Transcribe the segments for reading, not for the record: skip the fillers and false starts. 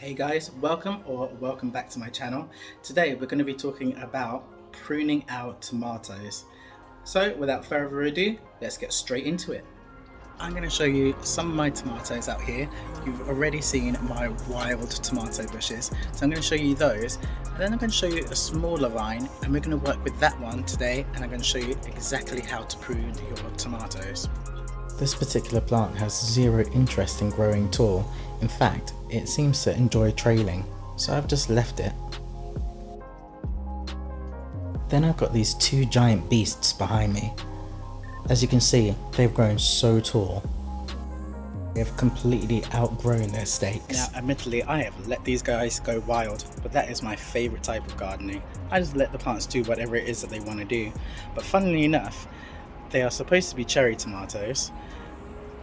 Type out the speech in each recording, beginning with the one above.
Hey guys, welcome back to my channel. Today we're going to be talking about pruning our tomatoes. So without further ado, let's get straight into it. I'm going to show you some of my tomatoes out here. You've already seen my wild tomato bushes, so I'm going to show you those, and then I'm going to show you a smaller vine, and we're going to work with that one today, and I'm going to show you exactly how to prune your tomatoes. This particular plant has zero interest in growing tall. In fact, it seems to enjoy trailing, so I've just left it. Then I've got these two giant beasts behind me. As you can see, they've grown so tall. They have completely outgrown their stakes. Now, admittedly, I have let these guys go wild, but that is my favourite type of gardening. I just let the plants do whatever it is that they want to do. But funnily enough, they are supposed to be cherry tomatoes,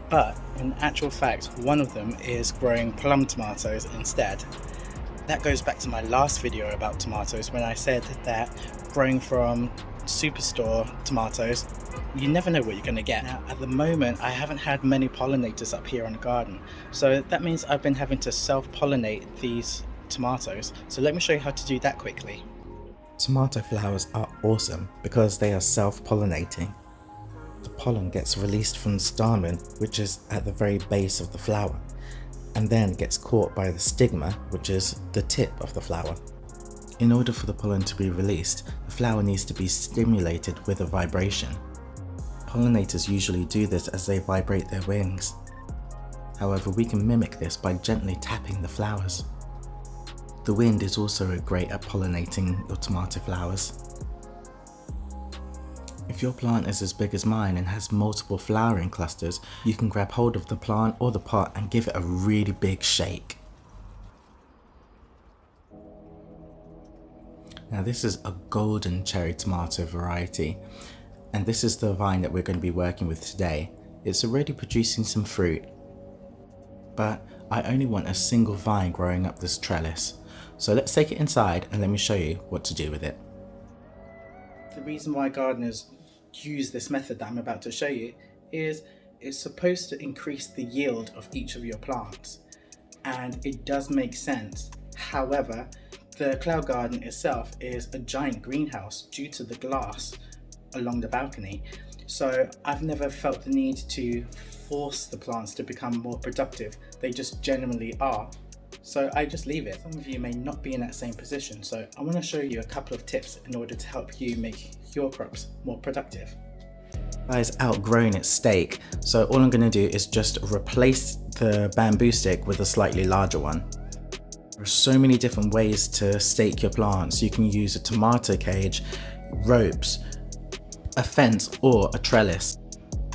but in actual fact one of them is growing plum tomatoes instead. That goes back to my last video about tomatoes when I said that growing from superstore tomatoes, you never know what you're going to get. Now, at the moment I haven't had many pollinators up here on the garden, so that means I've been having to self-pollinate these tomatoes. So let me show you how to do that quickly. Tomato flowers are awesome because they are self-pollinating. The pollen gets released from the stamen, which is at the very base of the flower, and then gets caught by the stigma, which is the tip of the flower. In order for the pollen to be released, the flower needs to be stimulated with a vibration. Pollinators usually do this as they vibrate their wings. However, we can mimic this by gently tapping the flowers. The wind is also great at pollinating your tomato flowers. If your plant is as big as mine and has multiple flowering clusters, you can grab hold of the plant or the pot and give it a really big shake. Now this is a golden cherry tomato variety, and this is the vine that we're going to be working with today. It's already producing some fruit, but I only want a single vine growing up this trellis. So let's take it inside and let me show you what to do with it. The reason why gardeners use this method that I'm about to show you is it's supposed to increase the yield of each of your plants, and it does make sense. However, the cloud garden itself is a giant greenhouse due to the glass along the balcony, so I've never felt the need to force the plants to become more productive. They just genuinely are. So I just leave it. Some of you may not be in that same position, so I want to show you a couple of tips in order to help you make your crops more productive. It's outgrown its stake, so all I'm going to do is just replace the bamboo stick with a slightly larger one. There are so many different ways to stake your plants. You can use a tomato cage, ropes, a fence, or a trellis.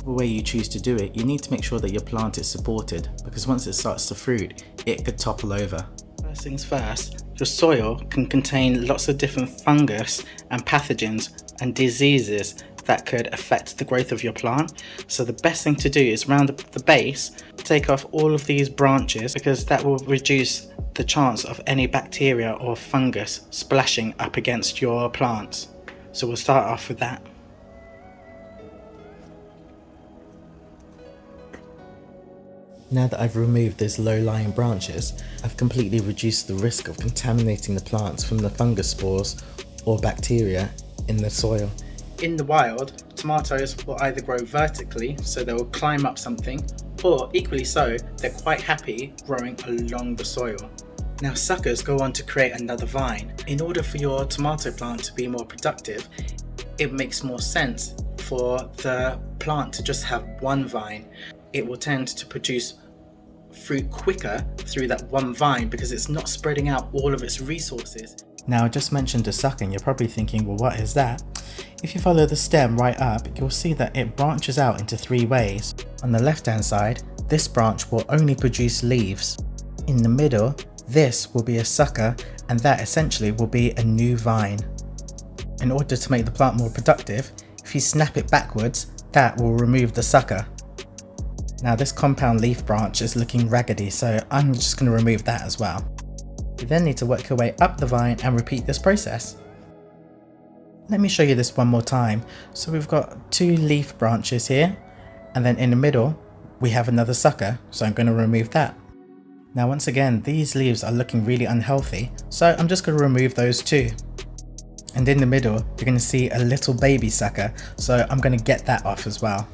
The way you choose to do it, you need to make sure that your plant is supported, because once it starts to fruit, it could topple over. First things first, your soil can contain lots of different fungus and pathogens and diseases that could affect the growth of your plant. So the best thing to do is round the base, take off all of these branches, because that will reduce the chance of any bacteria or fungus splashing up against your plants. So we'll start off with that. Now that I've removed these low-lying branches, I've completely reduced the risk of contaminating the plants from the fungus spores or bacteria in the soil. In the wild, tomatoes will either grow vertically, so they will climb up something, or equally so, they're quite happy growing along the soil. Now suckers go on to create another vine. In order for your tomato plant to be more productive, it makes more sense for the plant to just have one vine. It will tend to produce fruit quicker through that one vine because it's not spreading out all of its resources. Now I just mentioned a sucker and you're probably thinking, well, what is that? If you follow the stem right up, you'll see that it branches out into three ways. On the left hand side, this branch will only produce leaves. In the middle, this will be a sucker, and that essentially will be a new vine. In order to make the plant more productive, if you snap it backwards, that will remove the sucker. Now this compound leaf branch is looking raggedy, so I'm just going to remove that as well. You then need to work your way up the vine and repeat this process. Let me show you this one more time. So we've got two leaf branches here, and then in the middle we have another sucker, so I'm going to remove that. Now once again, these leaves are looking really unhealthy, so I'm just going to remove those too. And in the middle, you're going to see a little baby sucker, so I'm going to get that off as well.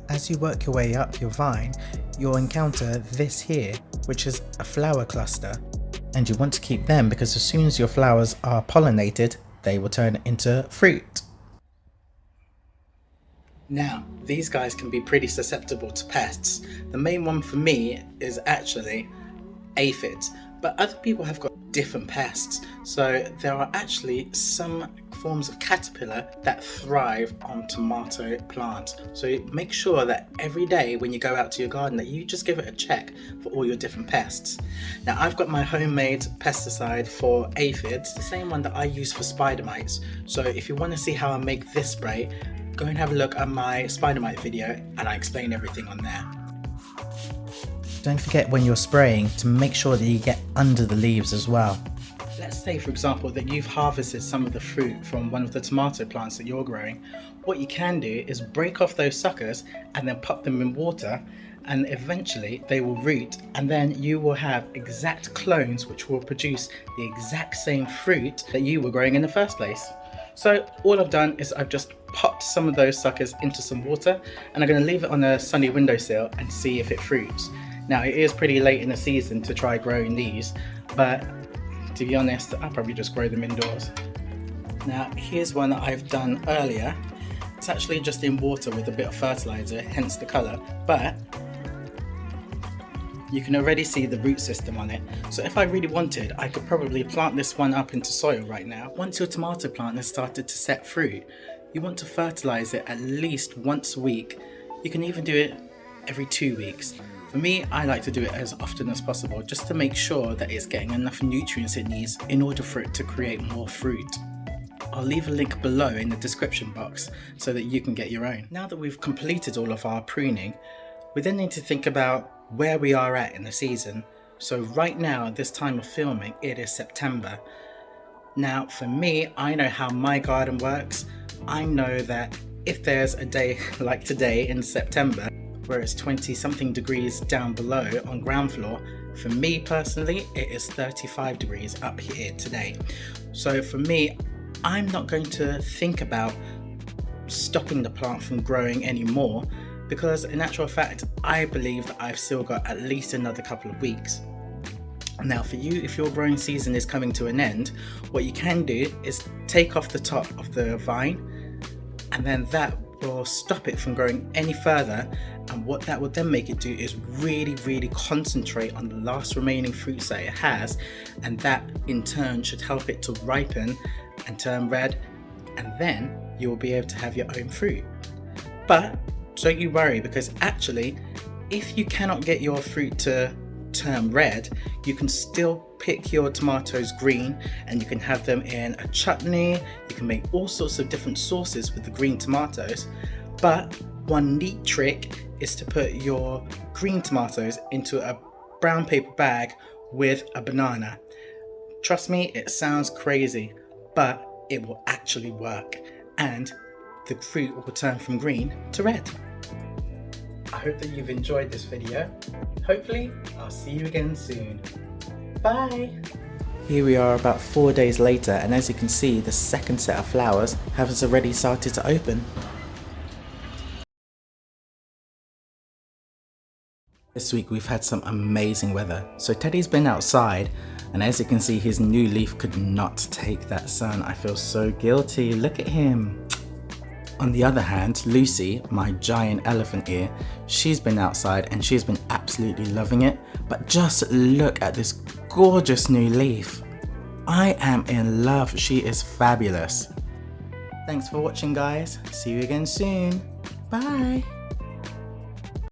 As you work your way up your vine, you'll encounter this here, which is a flower cluster. And you want to keep them because as soon as your flowers are pollinated, they will turn into fruit. Now, these guys can be pretty susceptible to pests. The main one for me is actually aphids, but other people have got different pests. So there are actually some forms of caterpillar that thrive on tomato plants. So make sure that every day when you go out to your garden that you just give it a check for all your different pests. Now I've got my homemade pesticide for aphids, the same one that I use for spider mites. So if you want to see how I make this spray, go and have a look at my spider mite video and I explain everything on there. Don't forget when you're spraying to make sure that you get under the leaves as well. Let's say for example that you've harvested some of the fruit from one of the tomato plants that you're growing. What you can do is break off those suckers and then pop them in water, and eventually they will root, and then you will have exact clones which will produce the exact same fruit that you were growing in the first place. So all I've done is I've just popped some of those suckers into some water and I'm going to leave it on a sunny windowsill and see if it fruits. Now it is pretty late in the season to try growing these, but to be honest, I'll probably just grow them indoors. Now here's one that I've done earlier. It's actually just in water with a bit of fertilizer, hence the colour, but you can already see the root system on it. So if I really wanted, I could probably plant this one up into soil right now. Once your tomato plant has started to set fruit, you want to fertilize it at least once a week. You can even do it every 2 weeks. For me, I like to do it as often as possible just to make sure that it's getting enough nutrients it needs in order for it to create more fruit. I'll leave a link below in the description box so that you can get your own. Now that we've completed all of our pruning, we then need to think about where we are at in the season. So right now at this time of filming, it is September. Now for me, I know how my garden works. I know that if there's a day like today in September where it's 20 something degrees down below on ground floor, for me personally it is 35 degrees up here today. So for me, I'm not going to think about stopping the plant from growing anymore, because in actual fact I believe that I've still got at least another couple of weeks. Now for you, if your growing season is coming to an end, what you can do is take off the top of the vine, and then that will stop it from growing any further, and what that will then make it do is really concentrate on the last remaining fruits that it has, and that in turn should help it to ripen and turn red, and then you will be able to have your own fruit. But don't you worry, because actually if you cannot get your fruit to turn red, you can still pick your tomatoes green and you can have them in a chutney. You can make all sorts of different sauces with the green tomatoes. But one neat trick is to put your green tomatoes into a brown paper bag with a banana. Trust me, it sounds crazy, but it will actually work, and the fruit will turn from green to red. I hope that you've enjoyed this video. Hopefully, I'll see you again soon. Bye! Here we are about 4 days later, and as you can see, the second set of flowers has already started to open. This week we've had some amazing weather, so Teddy's been outside, and as you can see, his new leaf could not take that sun. I feel so guilty, look at him. On the other hand, Lucy, my giant elephant ear, she's been outside and she's been absolutely loving it. But just look at this gorgeous new leaf. I am in love, she is fabulous. Thanks for watching guys, see you again soon, bye.